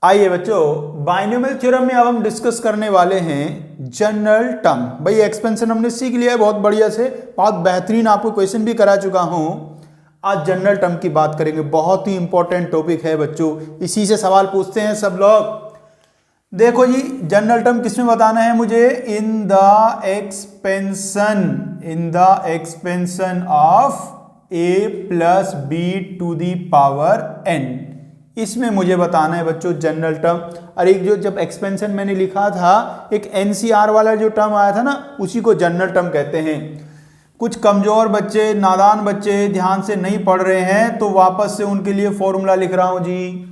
आइए बच्चों, binomial theorem में अब हम डिस्कस करने वाले हैं जनरल टर्म। भाई एक्सपेंशन हमने सीख लिया है बहुत बढ़िया से, बहुत बेहतरीन आपको क्वेश्चन भी करा चुका हूं। आज जनरल टर्म की बात करेंगे, बहुत ही इंपॉर्टेंट टॉपिक है बच्चों, इसी से सवाल पूछते हैं सब लोग। देखो जी, जनरल टर्म किसमें बताना है मुझे? In the expansion of a plus B to the power n, इसमें मुझे बताना है बच्चों जनरल टर्म। और एक जो जब एक्सपेंशन मैंने लिखा था, एक एनसीआर वाला जो टर्म आया था ना, उसी को जनरल टर्म कहते हैं। कुछ कमजोर बच्चे, नादान बच्चे ध्यान से नहीं पढ़ रहे हैं तो वापस से उनके लिए फॉर्मूला लिख रहा हूं जी।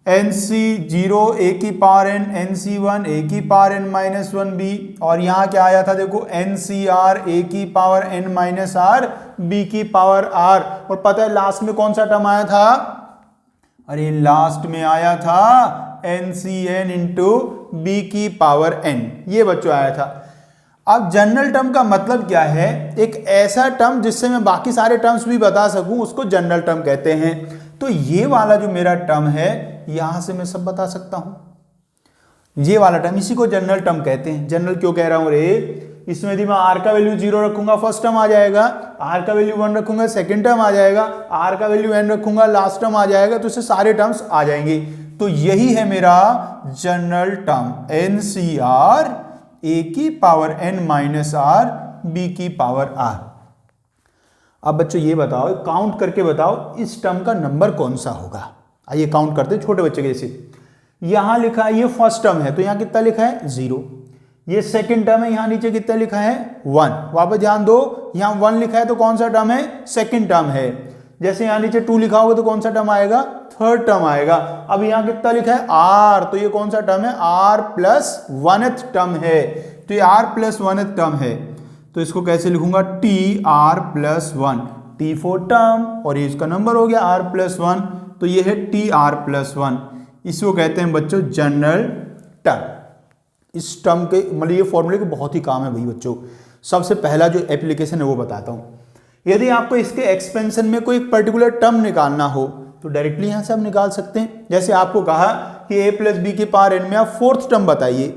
NC0 ए की पावर एन, NC1 ए की power n minus one b, और यहाँ क्या आया था देखो, NCR ए की power n minus r b की पावर आर। और पता है लास्ट में कौन सा टर्म आया था? अरे लास्ट में आया था NCN इंटू बी की पावर एन, ये बच्चों आया था। अब जनरल टर्म का मतलब क्या है? एक ऐसा टर्म जिससे मैं बाकी सारे टर्म्स भी बता सकूं, उसको जनरल टर्म कहते हैं। तो ये वाला जो मेरा टर्म है, यहां से मैं सब बता सकता हूं। ये वाला टर्म, इसी को जनरल टर्म कहते हैं। जनरल क्यों कह रहा हूं रे? इसमें यदि मैं आर का वैल्यू 0 रखूंगा फर्स्ट टर्म आ जाएगा, आर का वैल्यू 1 रखूंगा सेकंड टर्म आ जाएगा, आर का वैल्यू n रखूंगा लास्ट टर्म आ जाएगा, तो इससे सारे टर्म्स आ जाएंगे। तो यही है मेरा जनरल टर्म, NCR ए की power n minus r b की पावर r। अब बच्चों ये बताओ, काउंट करके बताओ इस टर्म का नंबर कौन सा होगा। आइए काउंट करते हैं छोटे बच्चे के जैसे। यहां लिखा है ये फर्स्ट टर्म है, तो यहां कितना लिखा है? 0। ये सेकंड टर्म है, यहां नीचे कितना लिखा है? 1। वापस ध्यान दो, यहां 1 लिखा है तो कौन सा टर्म है? सेकंड टर्म है। जैसे यहां नीचे 2 लिखा होगा तो कौन सा टर्म आएगा? थर्ड टर्म आएगा। अब यहां कितना लिखा है? R, तो ये कौन सा टर्म है? R प्लस 1th टर्म है, तो ये R प्लस 1th टर्म है। तो इसको कैसे लिखूंगा? TR प्लस 1, T 4 टर्म, और ये इसका नंबर हो गया R प्लस 1, तो ये है TR प्लस 1। इसको कहते हैं बच्चों जनरल टर्म। इस टर्म के मतलब ये फॉर्मूले के बहुत ही काम है भाई बच्चों। सबसे पहला जो एप्लीकेशन है वो बताता हूं। यदि आपको इसके एक्सपेंशन में कोई पर्टिकुलर टर्म निकालना हो तो डायरेक्टली यहां से आप निकाल सकते हैं। जैसे आपको कहा कि a प्लस बी की पावर n में आप फोर्थ टर्म बताइए,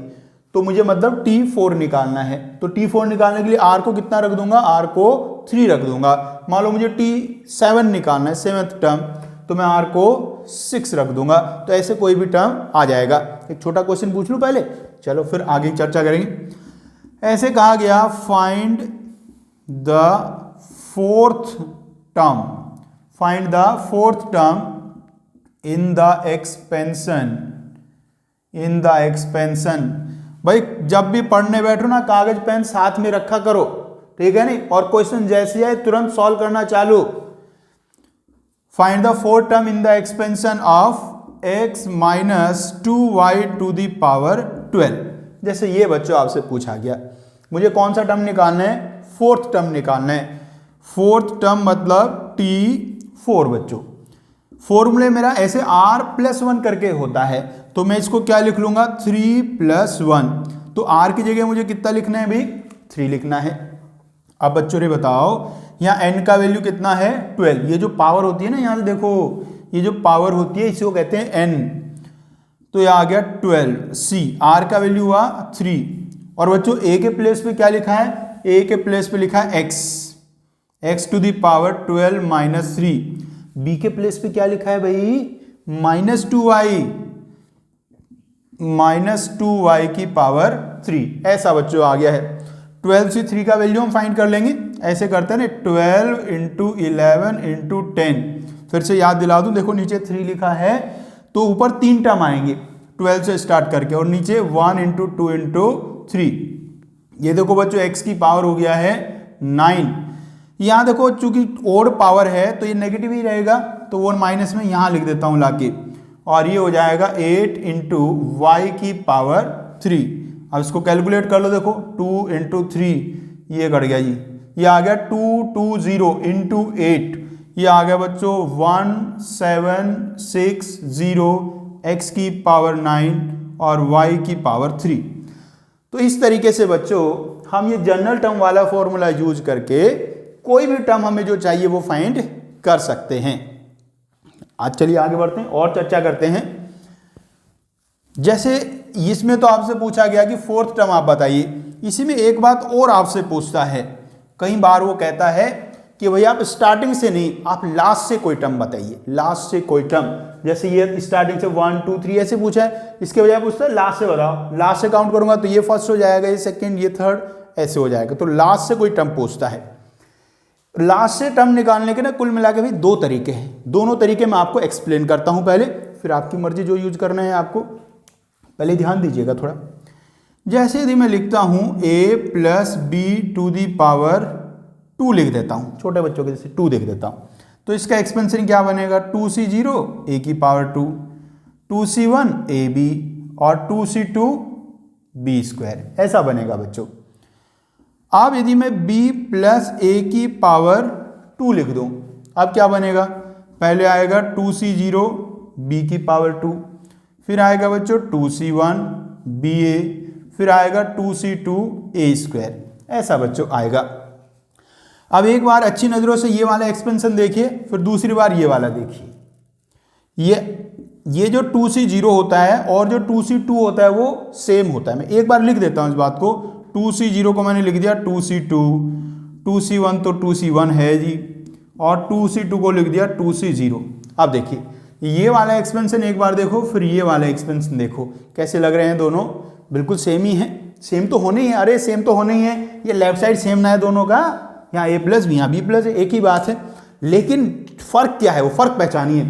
तो मुझे मतलब T4 निकालना है। तो T4 निकालने के लिए R को कितना रख दूंगा? R को 3 रख दूंगा। मान लो मुझे T7 निकालना है, 7th टर्म, तो मैं R को 6 रख दूंगा। तो ऐसे कोई भी टर्म आ जाएगा। एक छोटा क्वेश्चन पूछ लूं पहले, चलो फिर आगे चर्चा करेंगे। ऐसे कहा गया, find the fourth term in the expansion. भाई जब भी पढ़ने बैठो ना, कागज पेन साथ में रखा करो, ठीक है नहीं? और क्वेश्चन जैसे आए तुरंत सॉल्व करना चालू। Find the fourth term in the expansion of x minus 2y to the power 12। जैसे ये बच्चों आपसे पूछा गया, मुझे कौन सा टर्म निकालना है? फोर्थ टर्म निकालना है। फोर्थ टर्म मतलब T4 बच्चों। फॉर्मूले मेरा ऐसे R प्लस 1 करके होता है, तो मैं इसको क्या लिख लूंगा? 3 प्लस 1। तो R की जगह मुझे कितना लिखना है भाई? 3 लिखना है। अब बच्चों ने बताओ, यहाँ n का वैल्यू कितना है? 12। ये जो पावर होती है ना, यहाँ से देखो, ये जो पावर होती है इसी को कहते हैं n। तो ये आ गया 12 C, R का वैल्यू हुआ 3। और बच्चों a के प्लेस पे क्या लिखा है? a के प्लेस पे लिखा है x to the power 12 minus 3। b के प्लेस पे क्या लिखा है भाई? माइनस 2y की पावर 3। ऐसा बच्चों आ गया है। 12 से 3 का वैल्यू हम फाइंड कर लेंगे। ऐसे करते हैं ना, 12 इंटू 11 इंटू 10। फिर से याद दिला दूं, देखो नीचे 3 लिखा है तो ऊपर 3 टर्म आएंगे 12 से स्टार्ट करके, और नीचे 1 इंटू 2 इंटू 3। ये देखो बच्चों x की पावर हो गया है 9। यहां देखो चूंकि ओड पावर है तो ये नेगेटिव ही रहेगा, तो वो माइनस में यहां लिख देता हूं लाके, और ये हो जाएगा 8 इंटू वाई की पावर 3। अब इसको कैलकुलेट कर लो, देखो 2 इंटू 3, ये कट गया जी। ये आ गया 220 इंटू 8, ये आ गया बच्चों 1760 x की पावर 9 और y की पावर 3। तो इस तरीके से बच्चों हम ये जनरल टर्म वाला फॉर्मूला यूज करके कोई भी टर्म हमें जो चाहिए वो फाइंड कर सकते हैं। आज चलिए आगे बढ़ते हैं और चर्चा करते हैं। जैसे इसमें तो आपसे पूछा गया कि फोर्थ टर्म आप बताइए, इसी में एक बात और आपसे पूछता है, कई बार वो कहता है कि भैया आप स्टार्टिंग से नहीं, आप लास्ट से कोई टर्म बताइए, लास्ट से कोई टर्म। जैसे ये स्टार्टिंग से 1 2 3 ऐसे पूछा है, इसके बजाय पूछता है लास्ट से बताओ, लास्ट से काउंट करूंगा तो ये फर्स्ट हो जाएगा, ये सेकंड, ये थर्ड, ऐसे हो जाएगा। तो लास्ट से कोई टर्म पूछता है। लास्ट से टर्म निकालने के ना कुल मिला के भी दो तरीके हैं, दोनों तरीके मैं आपको एक्सप्लेन करता हूं पहले, फिर आपकी मर्जी जो यूज करना है आपको, पहले ध्यान दीजिएगा थोड़ा। जैसे यदि मैं लिखता हूं a plus B to the power 2 लिख देता हूं, छोटे बच्चों के जैसे 2 लिख देता हूं, तो इसका एक्सपेंशन क्या बनेगा, 2c0 a की पावर 2, 2c1 ab और 2c2 b स्क्वायर, ऐसा बनेगा बच्चों। अब यदि मैं b प्लस a की पावर 2 लिख दूं, अब क्या बनेगा, पहले आएगा 2c0 b की पावर 2, फिर आएगा बच्चों 2c1 ba, फिर आएगा 2c2 a स्क्वायर, ऐसा बच्चों आएगा। अब एक बार अच्छी नज़रों से ये वाला एक्सपेंशन देखिए, फिर दूसरी बार ये वाला देखिए। ये जो 2c0 होता है और जो 2c2 होता है वो सेम होता है। मैं एक बार लिख देता हूँ इस बात को, 2c0 को मैंने लिख दिया 2c2, 2c1 तो 2c1 है जी, और 2c2 को लिख दिया 2c0। अब देखिए ये वाला एक्सपेंशन एक बार देखो, फिर ये वाला एक्सपेंशन देखो, कैसे लग रहे हैं दोनों, बिल्कुल सेम ही है, सेम तो होने ही है, अरे सेम तो होने ही है, ये लेफ्ट साइड सेम ना है दोनों का, यहाँ a प्लस भी यहाँ b प्लस है, एक ही बात है। लेकिन फर्क क्या है, वो फर्क पहचानिए।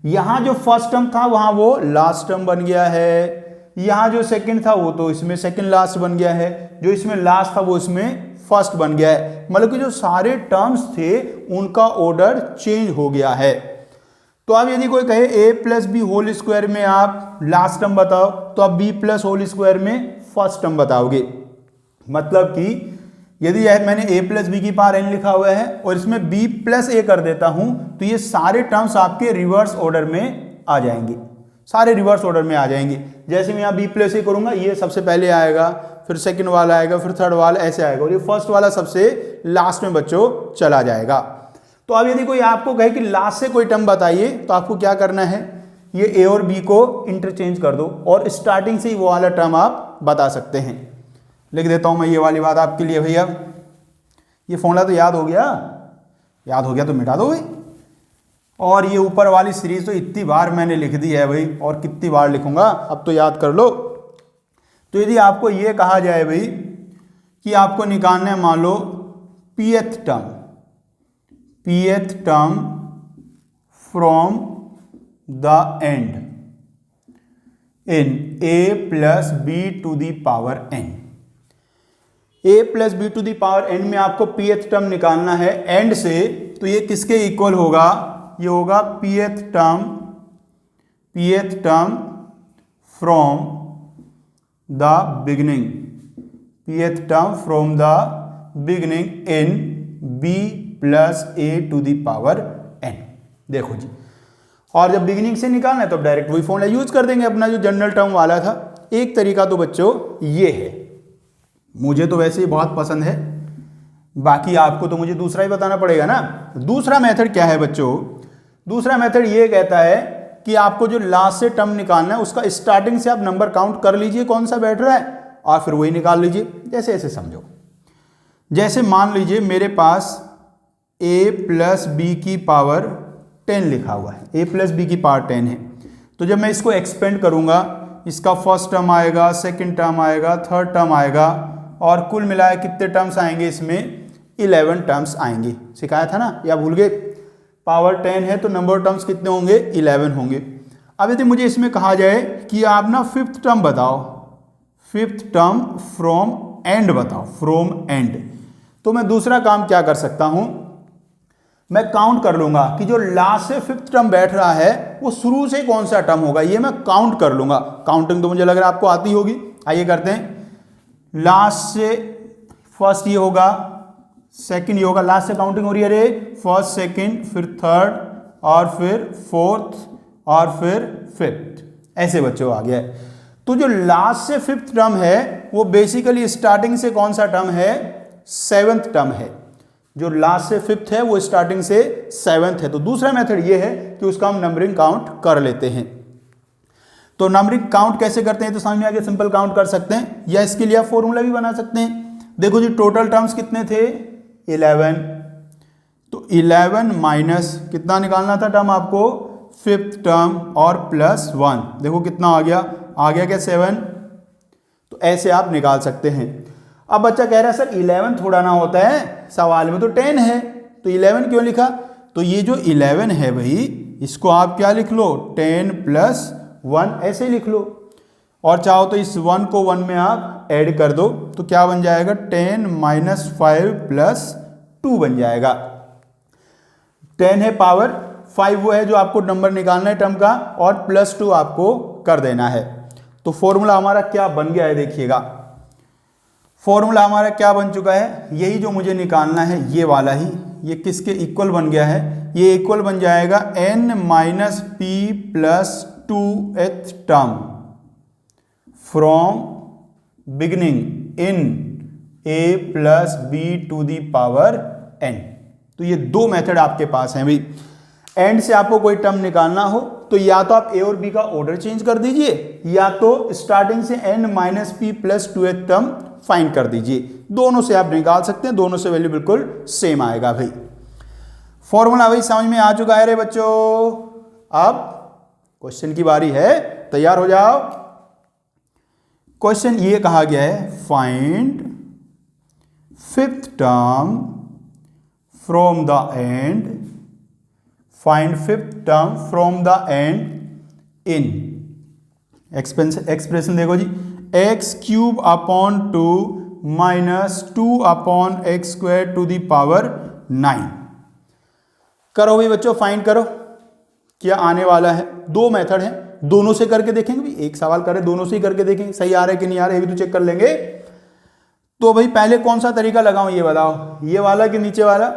यहाँ जो फर्स्ट टर्म था वहाँ वो लास्ट टर्म बन गया है, यहाँ जो सेकंड था वो तो इसमें सेकंड लास्ट बन गया है, जो इसमें लास्ट था वो इसमें फर्स्ट बन गया है। मतलब कि जो सारे टर्म्स थे उनका ऑर्डर चेंज हो गया है। तो अब यदि कोई कहे a plus b whole square में आप लास्ट टर्म बताओ, तो आप b प्लस होल स्क्वायर में फर्स्ट टर्म बताओगे। मतलब कि यदि मैंने a प्लस बी की पावर n लिखा हुआ है और इसमें b प्लस a कर देता हूं, तो ये सारे टर्म्स आपके रिवर्स ऑर्डर में आ जाएंगे, सारे रिवर्स ऑर्डर में आ जाएंगे। जैसे मैं यहाँ b प्लस a करूंगा, ये सबसे पहले आएगा, फिर सेकंड वाला आएगा, फिर थर्ड वाला, ऐसे आएगा, और ये फर्स्ट वाला सबसे लास्ट में बच्चों चला जाएगा। तो अब यदि कोई आपको कहे कि लास्ट से कोई टर्म बताइए, तो आपको क्या करना है, ये a और b को इंटरचेंज कर दो और स्टार्टिंग से ही वो वाला टर्म आप बता सकते हैं। लिख देता हूं मैं ये वाली बात आपके लिए भैया। ये फॉर्मूला तो याद हो गया, याद हो गया तो मिटा दो भाई। और ये ऊपर वाली सीरीज तो इतनी बार मैंने लिख दी है भाई, और कितनी बार लिखूंगा, अब तो याद कर लो। तो यदि आपको ये कहा जाए भाई कि आपको निकालना है, मान लो pth term from the end in a plus B to the power n, a plus B to the power n में आपको pth टर्म निकालना है एंड से, तो ये किसके इक्वल होगा, ये होगा pth term from the beginning, pth term from the beginning in b plus a to the power n। देखो जी, और जब बिगिनिंग से निकालना है तो डायरेक्ट वही फॉर्मूला यूज कर देंगे अपना जो जनरल टर्म वाला था। एक तरीका तो बच्चों ये है, मुझे तो वैसे ही बहुत पसंद है, बाकी आपको तो मुझे दूसरा ही बताना पड़ेगा ना। दूसरा मेथड क्या है बच्चों, दूसरा मेथड ये कहता है कि आपको जो लास्ट से टर्म निकालना है उसका स्टार्टिंग से आप नंबर काउंट कर लीजिए कौन सा बैठ रहा है, और फिर वही निकाल लीजिए। जैसे ऐसे समझो, जैसे मान लीजिए मेरे पास a प्लस बी की पावर 10 लिखा हुआ है, a प्लस बी की पावर 10 है, तो जब मैं इसको एक्सपेंड करूंगा, इसका फर्स्ट टर्म आएगा, सेकंड टर्म आएगा, थर्ड टर्म आएगा, और कुल मिलाए कितने टर्म्स आएंगे इसमें, 11 टर्म्स आएंगे। सिखाया था ना, या भूल गए, पावर 10 है तो नंबर टर्म्स कितने होंगे, 11 होंगे। अब यदि मुझे इसमें कहा जाए कि आप ना फिफ्थ टर्म बताओ, फिफ्थ टर्म फ्रॉम एंड बताओ, फ्रॉम एंड, तो मैं दूसरा काम क्या कर सकता हूं, मैं काउंट कर लूंगा कि जो लास्ट से फिफ्थ टर्म बैठ रहा है वो शुरू से कौन सा टर्म होगा, ये मैं काउंट कर लूंगा। काउंटिंग तो मुझे लग रहा है आपको आती होगी। आइए करते हैं, लास्ट से फर्स्ट ये होगा, सेकंड ये होगा, लास्ट से काउंटिंग हो रही है, अरे फर्स्ट सेकंड, फिर थर्ड, और फिर फोर्थ, और फिर फिफ्थ, ऐसे बच्चों आ गया है। तो जो लास्ट से फिफ्थ टर्म है वो बेसिकली स्टार्टिंग से कौन सा टर्म है, सेवेंथ टर्म है। जो लास्ट से फिफ्थ है वो स्टार्टिंग से सेवेंथ है। तो दूसरा मेथड ये है कि उसका हम नंबरिंग काउंट कर लेते हैं। तो नंबरिंग काउंट कैसे करते हैं तो समझ में आ गया, सिंपल काउंट कर सकते हैं या इसके लिए आप फॉर्मूला भी बना सकते हैं। देखो जी टोटल टर्म्स कितने थे 11, तो 11 माइनस कितना निकालना था टर्म आपको, फिफ्थ टर्म और प्लस 1, देखो कितना आ गया क्या 7, तो ऐसे आप निकाल सकते हैं। अब बच्चा कह रहा है सर 11 थोड़ा ना होता है, सवाल में तो 10 है, तो 11 क्यों लिखा, तो ये जो 11 है भाई इसको आप क्या लिख लो 10 प्लस 1 ऐसे ही लिख लो, और चाहो तो इस 1 को 1 में आप ऐड कर दो तो क्या बन जाएगा 10 माइनस 5 प्लस 2 बन जाएगा। 10 है पावर, 5 वो है जो आपको नंबर निकालना है टर्म का, और प्लस 2 आपको कर देना है। तो फॉर्मूला हमारा क्या बन गया है देखिएगा, फॉर्मूला हमारा क्या बन चुका है, यही जो मुझे निकालना है ये वाला ही, ये किसके इक्वल बन गया है, ये इक्वल बन जाएगा n minus P plus 2th term from beginning in a plus B to the power n। तो ये दो मेथड आपके पास हैं भाई, एंड से आपको कोई टर्म निकालना हो तो या तो आप a और b का ऑर्डर चेंज कर दीजिए, या तो स्टार्टिंग से n minus P plus 2th term find कर दीजिए, दोनों से आप निकाल सकते हैं, दोनों से वैल्यू बिल्कुल सेम आएगा भाई। फॉर्मूला भाई समझ में आ चुका है रे बच्चों। अब क्वेश्चन की बारी है, तैयार हो जाओ। क्वेश्चन ये कहा गया है find fifth term from the end, find fifth term from the end in expression देखो जी, x cube upon 2 minus 2 upon x square to the power 9। करो भाई बच्चों फाइंड करो, क्या आने वाला है। दो मेथड हैं, दोनों से करके देखेंगे भाई, एक सवाल करें दोनों से ही करके देखेंगे सही आ रहा है कि नहीं आ रहा है, ये भी तो चेक कर लेंगे। तो भाई पहले कौन सा तरीका लगाऊं ये बताओ, ये वाला कि नीचे वाला,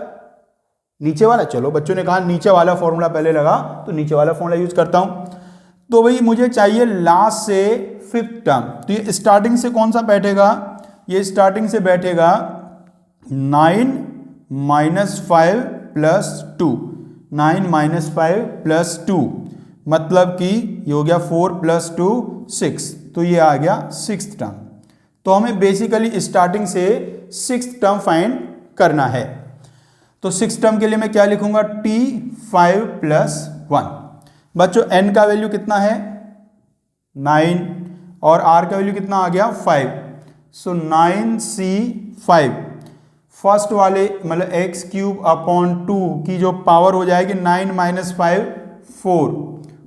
नीचे वाला, चलो बच्चों ने कहा नीचे वाला फॉर्मूला पहले लगा तो नीचे वाला फॉर्मूला यूज करता हूं। तो भाई मुझे चाहिए लास्ट से फिफ्थ टर्म, तो ये स्टार्टिंग से कौन सा बैठेगा, ये स्टार्टिंग से बैठेगा 9 माइनस 5 प्लस 2, 9 माइनस 5 प्लस 2 मतलब कि ये हो गया 4 प्लस 2 6, तो ये आ गया सिक्स्थ टर्म। तो हमें बेसिकली स्टार्टिंग से सिक्स्थ टर्म फाइंड करना है। तो सिक्स टर्म के लिए मैं क्या लिखूंगा t5 प्लस 1। बच्चों n का वैल्यू कितना है 9 और r का वैल्यू कितना आ गया 5, सो 9c5 फर्स्ट वाले मतलब एक्स क्यूब अपॉन 2 की जो पावर हो जाएगी 9 माइनस 5 4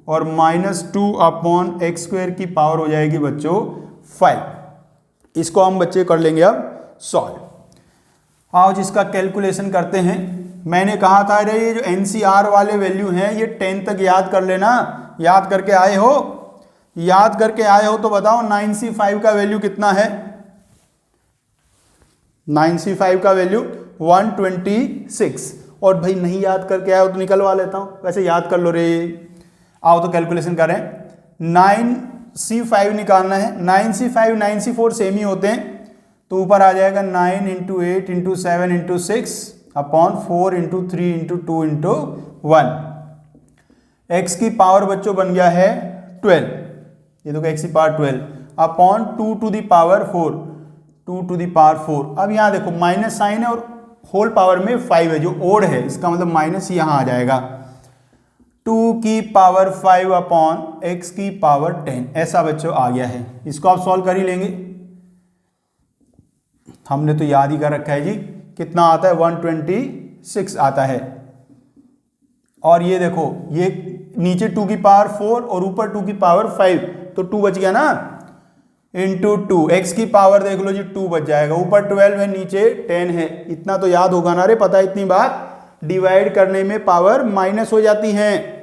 और माइनस 2 अपॉन एक्स स्क्वायर की पावर हो जाएगी बच्चों 5। इसको हम बच्चे कर लेंगे अब सॉल्व। आओ जिसका कैलकुलेशन करते हैं। मैंने कहा था अरे ये जो एनसीआर वाले वैल्यू हैं ये 10 तक याद कर लेना, याद करके आए हो, याद करके आए हो तो बताओ 9c5 का वैल्यू कितना है। 9c5 का वैल्यू 126, और भाई नहीं याद करके आए हो तो निकलवा लेता हूं, वैसे याद कर लो रे। आओ तो कैलकुलेशन करें, 9c5 निकालना है, 9c5 9c4 सेम ही होते हैं, तो ऊपर आ जाएगा 9 into 8 into 7 into 6 upon 4 into 3 into 2 into 1। X की पावर बच्चों बन गया है 12, ये देखो एक्स की power 12 upon 2 to the power 4, 2 to the power 4। अब यहाँ देखो माइनस साइन है और होल पावर में 5 है जो ओड है, इसका मतलब माइनस यहाँ आ जाएगा 2 की पावर 5 अपॉन एक्स की पावर 10, ऐसा बच्चों आ गया है। इसको आप सॉल्व कर ही लेंगे, हमने तो याद ही कर रखा है जी, कितना आता है 126 आता है। और ये देखो ये नीचे 2 की पावर 4 और ऊपर 2 की पावर 5, तो 2 बच गया ना, इंटू 2 एक्स की पावर देख लो जी 2 बच जाएगा, ऊपर 12 है नीचे 10 है, इतना तो याद होगा ना रे, पता है इतनी बात। डिवाइड करने में पावर माइनस हो जाती है,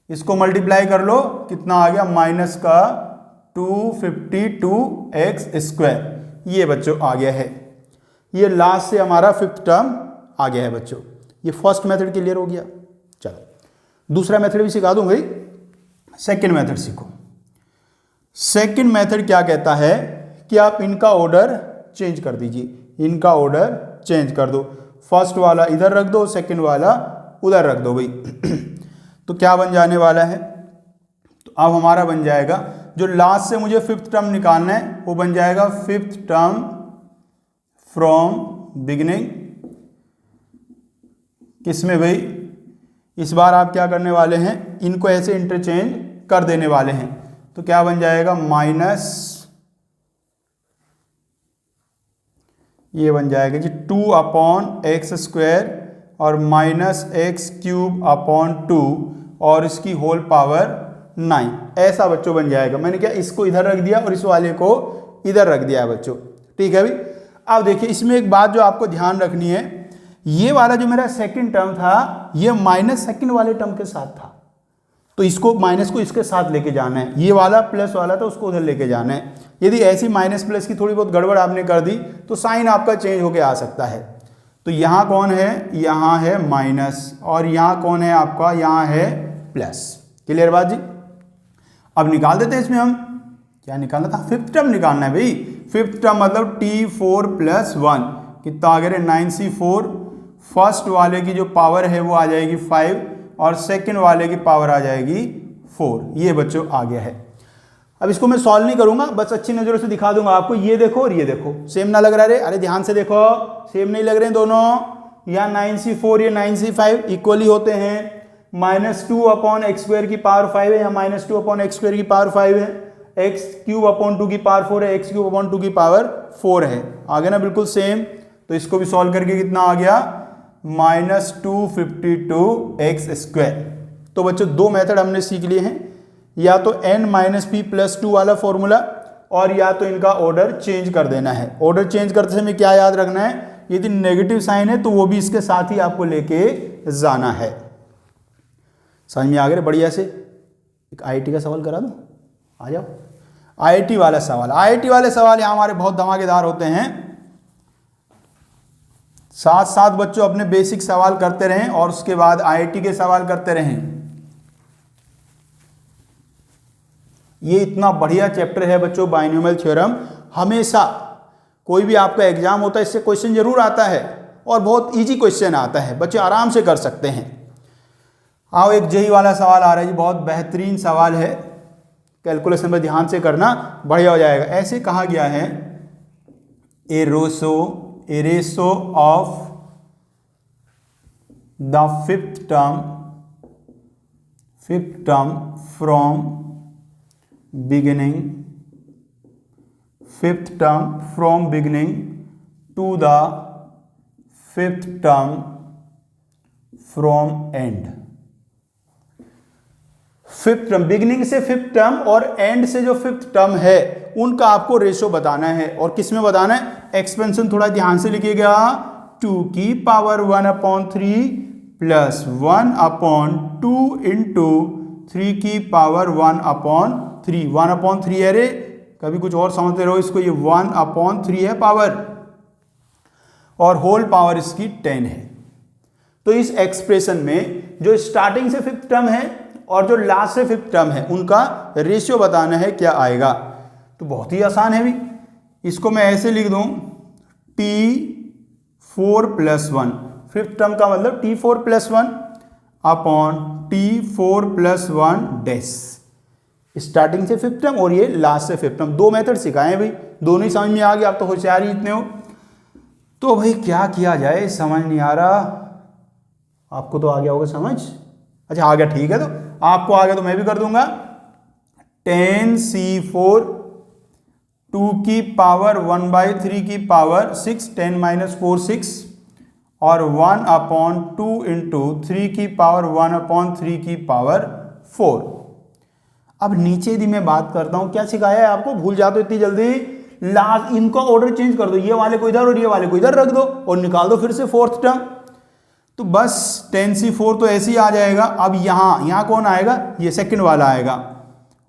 इसको मल्टीप्लाई कर लो, कितना आ गया माइनस का 252x स्क्वायर, ये बच्चों आ गया है। ये लास्ट से हमारा फिफ्थ टर्म आ गया है बच्चों। ये फर्स्ट मेथड क्लियर हो गया। चलो दूसरा मेथड भी सिखा दूं भाई, सेकंड मेथड सीखो। सेकंड मेथड क्या कहता है कि आप इनका ऑर्डर चेंज कर दीजिए, इनका ऑर्डर चेंज कर दो, फर्स्ट वाला इधर रख दो, सेकंड वाला उधर रख दो भाई। तो क्या बन जाने वाला है, तो अब हमारा बन जाएगा जो लास्ट से मुझे फिफ्थ टर्म निकालना है वो बन जाएगा फिफ्थ टर्म फ्रॉम बिगिनिंग। किसमें भाई, इस बार आप क्या करने वाले हैं, इनको ऐसे इंटरचेंज कर देने वाले हैं। तो क्या बन जाएगा माइनस, ये बन जाएगा जी 2/x² और माइनस x³ 2 और इसकी होल पावर 9। ऐसा बच्चों बन जाएगा। मैंने क्या इसको इधर रख दिया और इस वाले को इधर रख दिया है बच्चों। ठीक है भाई। अब देखिए इसमें एक बात जो आपको ध्यान रखनी है, ये वाला जो मेरा सेकंड टर्म था ये माइनस सेकंड वाले टर्म के साथ था, तो इसको माइनस को इसके साथ लेके जाना है। ये वाला प्लस वाला था उसको उधर लेके जाना है। यदि ऐसी माइनस प्लस की थोड़ी बहुत गड़बड़ आपने कर दी तो साइन आपका चेंज होके आ सकता है। तो यहाँ कौन है, यहाँ है माइनस और यहाँ कौन है आपका, यहाँ है प्लस। क्लियर बात जी। अब निकाल देते हैं इसमें हम, क्या निकालना था, फिफ्थ टर्म निकालना है भाई। फिफ्थ टर्म मतलब T4 + 1 कितना आ गया 9C4। फर्स्ट वाले की जो पावर है वो आ जाएगी 5 और सेकंड वाले की पावर आ जाएगी 4। ये बच्चों आ गया है। अब इसको मैं सॉल्व नहीं करूंगा, बस अच्छी नजरों से दिखा दूंगा आपको। ये देखो और ये देखो, सेम ना लग रहा है? अरे ध्यान से देखो, सेम नहीं लग रहे हैं दोनों। यहाँ 9C4 ये 9C5 इक्वली होते हैं। -2/x² की पावर 5 है, यहाँ -2/x² की पावर 5 है। x³ की पावर 4 है, x³ की पावर 4 है। आ गया ना बिल्कुल सेम। तो इसको भी सॉल्व करके कितना आ गया -252x²। तो बच्चों दो मेथड हमने सीख लिए हैं, या तो n-p+2 वाला फॉर्मूला और या तो इनका ऑर्डर चेंज कर देना है। ऑर्डर चेंज करते समय क्या याद रखना है, यदि नेगेटिव साइन है तो वो भी इसके साथ ही आपको लेके जाना है। समझ में आ गया बढ़िया से। एक IIT का सवाल करा दूं, आ जाओ। IIT वाला सवाल, IIT वाले सवाल यहाँ हमारे बहुत धमाकेदार होते हैं। साथ साथ बच्चों अपने बेसिक सवाल करते रहें और उसके बाद IIT के सवाल करते रहें। ये इतना बढ़िया चैप्टर है बच्चों बाइनोमियल थ्योरम। हमेशा कोई भी आपका एग्जाम होता है इससे क्वेश्चन जरूर आता है और बहुत इजी क्वेश्चन आता है, बच्चे आराम से कर सकते हैं। आओ एक जेई वाला सवाल आ रहा है जी, बहुत बेहतरीन सवाल है। कैलकुलेशन में ध्यान से करना, बढ़िया हो जाएगा। ऐसे कहा गया है a ratio of the fifth term from beginning to the fifth term from end. Fifth term, beginning से फिफ्थ टर्म और एंड से जो फिफ्थ टर्म है उनका आपको रेशो बताना है। और किस में बताना है, एक्सपेंशन थोड़ा ध्यान से लिखिएगा। 2⁻⁴ प्लस 1/2 इंटू 3⁻⁴ 1/3 है रे, कभी कुछ और समझते रहो इसको, ये 1/3 है पावर और होल पावर इसकी 10 है। तो इस एक्सप्रेशन में जो स्टार्टिंग से फिफ्थ टर्म है और जो लास्ट से फिफ्थ टर्म है उनका रेशियो बताना है, क्या आएगा। तो बहुत ही आसान है भी, इसको मैं ऐसे लिख दूं T4 + 1, फिफ्थ टर्म का मतलब T4 + 1 upon T4 + 1 dash. Starting से फिफ्थ टर्म और ये लास्ट से फिफ्थ टर्म, दो मेथड सिखाए हैं भाई, दोनों ही समझ में आ गया। आप तो होशियार ही इतने हो। तो भाई क्या किया जाए, समझ नहीं आ रहा। आपको तो आ गया होगा समझ, अच्छा आ गया, ठीक है। तो आपको आ गया तो मैं भी कर दूंगा। 10C4 2⁻⁴ की पावर 6, 10 - 4 6 और 1/2 इंटू 3⁻⁴ की पावर 4। अब नीचे यदि मैं बात करता हूं, क्या सिखाया है आपको, भूल जाते हो इतनी जल्दी। लास्ट इनका ऑर्डर चेंज कर दो, ये वाले को इधर और ये वाले को इधर रख दो और निकाल दो फिर से फोर्थ टर्म। तो बस 10C4 तो ऐसे ही आ जाएगा। अब यहां कौन आएगा, ये सेकंड वाला आएगा।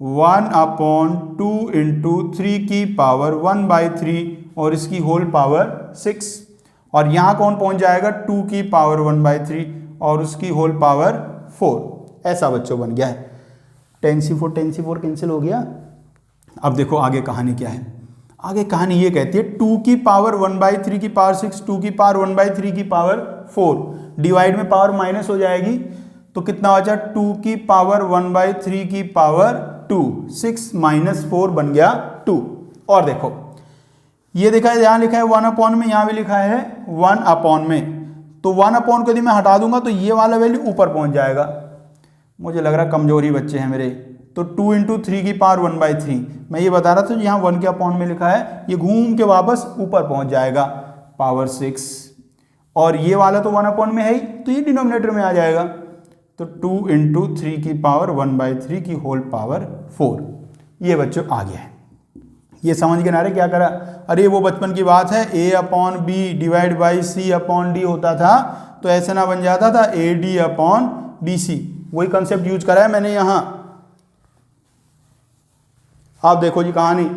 1/2 इंटू 3⁻⁴ और इसकी होल पावर 6 और यहां कौन पहुंच जाएगा 2⁻⁴ और उसकी होल पावर 4। ऐसा बच्चों बन गया है। 10C4 कैंसिल हो गया। अब देखो आगे कहानी क्या है। आगे कहानी ये कहती है 2⁻⁴ की पावर 6, 2⁻⁴ की पावर 4, डिवाइड में पावर माइनस हो जाएगी तो कितना बचा 2⁻⁴ की पावर 2, 6 माइनस 4 बन गया 2। और देखो ये देखा है, यहाँ लिखा है 1 अपॉन में, यहाँ भी लिखा है 1 अपॉन में, तो 1 अपॉन को यदि मैं हटा दूंगा तो ये वाला वैल्यू ऊपर पहुंच जाएगा। मुझे लग रहा कमजोरी बच्चे हैं मेरे, तो 2 इंटू 3 की पावर 1/3, मैं ये बता रहा था यहाँ 1 के अपॉन में लिखा है, ये घूम के वापस ऊपर पहुंच जाएगा पावर 6, और ये वाला तो 1 अपॉन में है ही, तो ये डिनोमिनेटर में आ जाएगा, तो 2 इंटू 3 की पावर 1/3 की होल पावर 4। ये बच्चों आ गया है। ये समझ के ना रहे क्या करा, अरे वो बचपन की बात है, a upon B divide by C upon D होता था, तो ऐसे ना बन जाता था A D upon B C, वही कंसेप्ट यूज करा है मैंने यहाँ। आप देखो जी कहानी,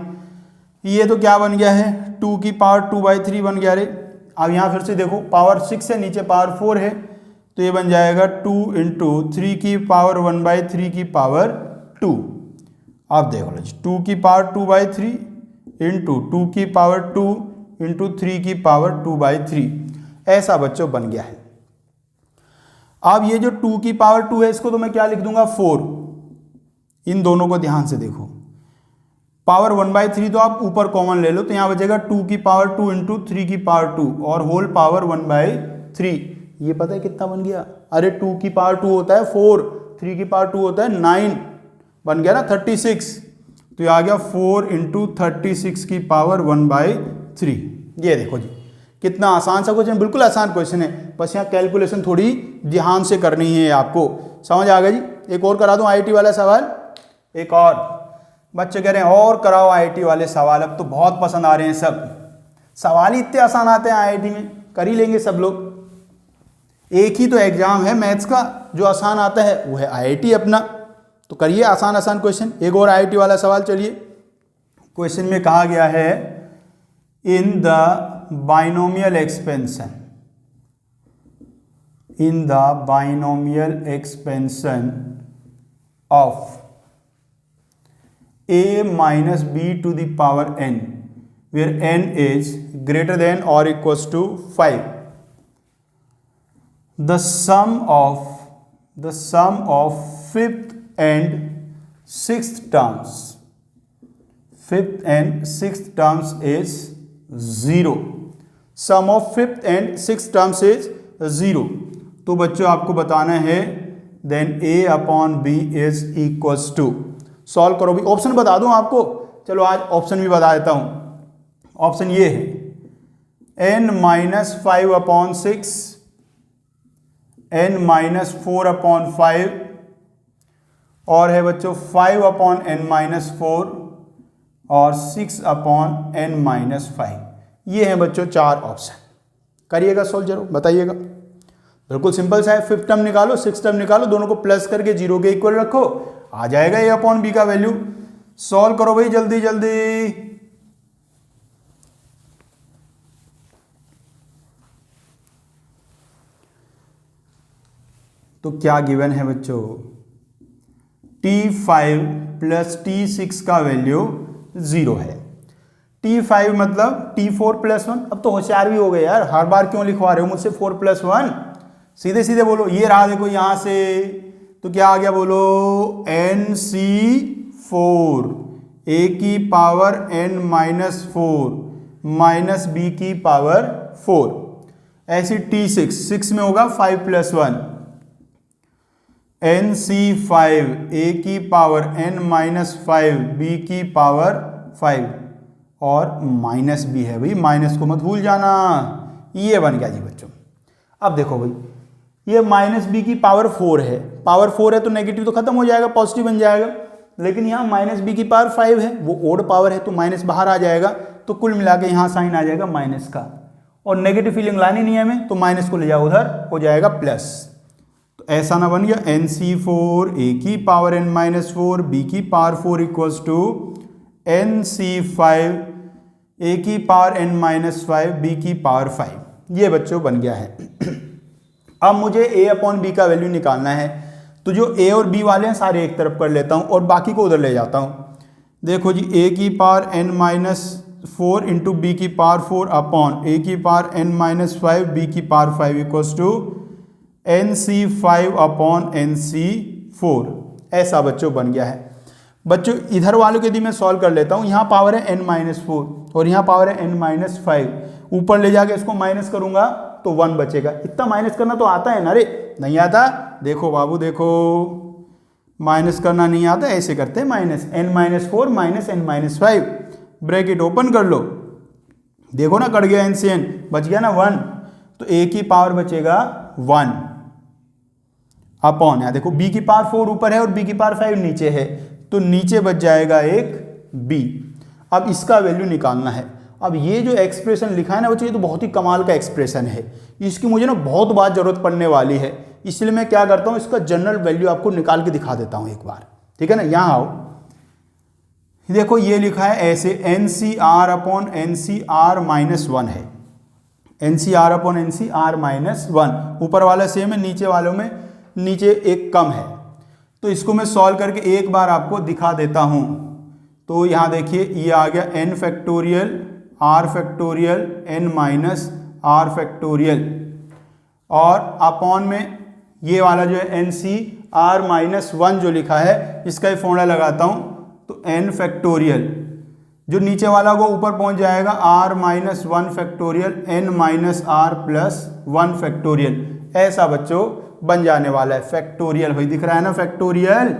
ये तो क्या बन गया है, 2 की पावर 2/3 बन गया रे। अब यहाँ फिर से देखो पावर 6 से नीचे पावर 4 है, तो ये बन जाएगा 2 इंटू 3 की पावर 1/3 की पावर 2। आप देख लो जी, 2 की पावर 2/3 इंटू 2 की पावर 2 इंटू 3 की पावर 2/3, ऐसा बच्चों बन गया है। अब ये जो 2 की पावर 2 है, इसको तो मैं क्या लिख दूंगा 4। इन दोनों को ध्यान से देखो, पावर 1/3 तो आप ऊपर कॉमन ले लो, तो यहां बचेगा 2 की पावर 2 इंटू 3 की पावर 2 और होल पावर 1/3। ये पता है कितना बन गया, अरे 2 की पावर 2 होता है 4, 3 की पावर 2 होता है 9, बन गया ना 36, तो ये आ गया 4 इंटू 36 की पावर 1/3। ये देखो जी कितना आसान सा क्वेश्चन, बिल्कुल आसान क्वेश्चन है, बस यहाँ कैलकुलेशन थोड़ी ध्यान से करनी है आपको। समझ आ गया जी। एक और करा दूं आईआईटी वाला सवाल, एक और बच्चे कह रहे हैं और कराओ आईआईटी वाले सवाल, अब तो बहुत पसंद आ रहे हैं सब सवाल ही इतने आसान आते हैं आईआईटी में, कर ही लेंगे सब लोग। एक ही तो एग्जाम है मैथ्स का जो आसान आता है, वो है आईआईटी अपना, तो करिए आसान आसान क्वेश्चन। एक और आईआईटी वाला सवाल, चलिए क्वेश्चन में कहा गया है in the binomial expansion, in the binomial expansion of a minus b to the power n where n is greater than or equals to 5, the sum of fifth and sixth terms is 0, sum of fifth and sixth terms is 0। तो बच्चों आपको बताना है then a upon b is equals to, solve करो भी। Option बता दूं आपको, चलो आज ऑप्शन भी बता देता हूं। ऑप्शन ये है n minus 5 upon 6, n minus 4 upon 5, और है बच्चों 5 अपॉन n माइनस 4 और 6 अपॉन n माइनस 5। ये है बच्चों 4 ऑप्शन। करिएगा सॉल्व जरूर, बताइएगा। बिल्कुल सिंपल सा है, 5th टर्म निकालो 6th टर्म निकालो, दोनों को प्लस करके 0 के इक्वल रखो, आ जाएगा a अपॉन बी का वैल्यू। सॉल्व करो भाई जल्दी जल्दी। तो क्या गिवन है बच्चों, T5 प्लस T6 का वैल्यू 0 है। T5 मतलब T4 प्लस 1। अब तो होशियार भी हो गए यार, हर बार क्यों लिखवा रहे हो मुझसे 4 प्लस 1, सीधे सीधे बोलो। ये रहा देखो यहां से, तो क्या आ गया बोलो, NC4 a की power n minus 4 minus B की पावर 4। ऐसी T6, 6 में होगा 5 प्लस 1, NC5 a की पावर n माइनस 5 b की पावर 5, और माइनस भी है भाई, माइनस को मत भूल जाना। ये बन गया जी बच्चों। अब देखो भाई, ये माइनस बी की पावर 4 है, पावर 4 है तो नेगेटिव तो खत्म हो जाएगा, पॉजिटिव बन जाएगा। लेकिन यहाँ माइनस बी की पावर 5 है, वो ओड पावर है तो माइनस बाहर आ जाएगा, तो कुल मिला के यहाँ साइन आ जाएगा माइनस का, और नेगेटिव फीलिंग लानी नहीं है हमें, तो माइनस को ले जाओ उधर, हो जाएगा प्लस। तो ऐसा ना बन गया NC4 a की पावर n माइनस 4 b की power 4 equals to NC5 a की पावर n माइनस 5 b की पावर 5। ये बच्चों बन गया है। अब मुझे a अपॉन बी का वैल्यू निकालना है, तो जो a और b वाले हैं सारे एक तरफ कर लेता हूं और बाकी को उधर ले जाता हूं। देखो जी, a की power n minus 4 into B की पावर 4 अपॉन a की पावर n माइनस 5 b की power 5 equals to NC5 upon NC4। ऐसा बच्चों बन गया है। बच्चों इधर वालों के यदि मैं सॉल्व कर लेता हूँ, यहाँ पावर है n-4 और यहाँ पावर है n-5, ऊपर ले जाके इसको माइनस करूंगा तो 1 बचेगा। इतना माइनस करना तो आता है ना रे? नहीं आता? देखो बाबू देखो, माइनस करना नहीं आता, ऐसे करते हैं minus n-4 minus n-5, bracket open कर लो, देखो ना कट गया n से n, बच गया ना 1, तो a की पावर बचेगा 1 अपॉन, यहाँ देखो b की पावर 4 ऊपर है और b की पावर 5 नीचे है, तो नीचे बच जाएगा एक b। अब इसका वैल्यू निकालना है। अब ये जो एक्सप्रेशन लिखा है ना बच्चों, ये तो बहुत ही कमाल का एक्सप्रेशन है, इसकी मुझे ना बहुत बार जरूरत पड़ने वाली है, इसलिए मैं क्या करता हूँ, इसका जनरल वैल्यू आपको निकाल के दिखा देता हूँ एक बार, ठीक है ना। यहाँ आओ, देखो ये लिखा है ऐसे, NCR अपॉन NCR माइनस 1 है, NCR अपॉन NCR माइनस 1, ऊपर वाला सेम है, नीचे वालों में नीचे एक कम है, तो इसको मैं सॉल्व करके एक बार आपको दिखा देता हूँ। तो यहाँ देखिए ये आ गया n factorial r factorial n minus r factorial, और अपॉन में ये वाला जो है NCR माइनस 1 जो लिखा है, इसका ही फॉर्मूला लगाता हूँ, तो n फैक्टोरियल, जो नीचे वाला वो ऊपर पहुंच जाएगा r minus 1 factorial n minus r plus 1 factorial, ऐसा बच्चों बन जाने वाला है। फैक्टोरियल भाई दिख रहा है ना, फैक्टोरियल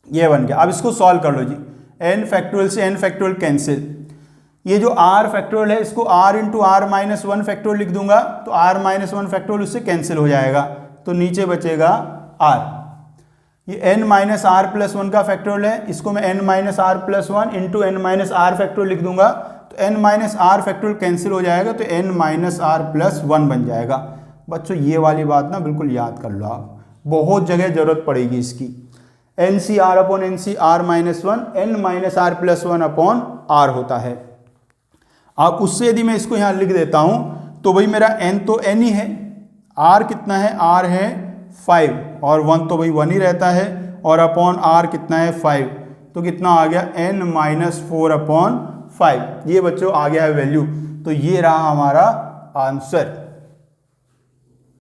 ये बन गया। अब इसको सॉल्व कर लो जी, n फैक्टोरियल से n फैक्टोरियल कैंसिल, ये जो r फैक्टोरियल है इसको r into r minus 1 factorial लिख दूंगा, तो r माइनस 1 फैक्टोरियल उससे कैंसिल हो जाएगा, तो नीचे बचेगा r। ये n माइनस आर प्लस 1 का फैक्टोरियल है, इसको मैं n minus R plus 1 into n minus R factorial लिख दूंगा, तो n minus R factorial cancel हो जाएगा, तो n माइनस आर प्लस 1 बन जाएगा। बच्चों ये वाली बात ना बिल्कुल याद कर लो आप, बहुत जगह जरूरत पड़ेगी इसकी। NCR upon NCR minus 1 n minus R plus 1 upon r होता है। अब उससे यदि मैं इसको यहाँ लिख देता हूँ, तो भाई मेरा n तो n ही है, r कितना है, r है 5, और 1 तो भाई 1 ही रहता है, और अपॉन r कितना है 5, तो कितना आ गया n माइनस 4 अपॉन 5, ये बच्चों आ गया है वैल्यू। तो ये रहा हमारा आंसर।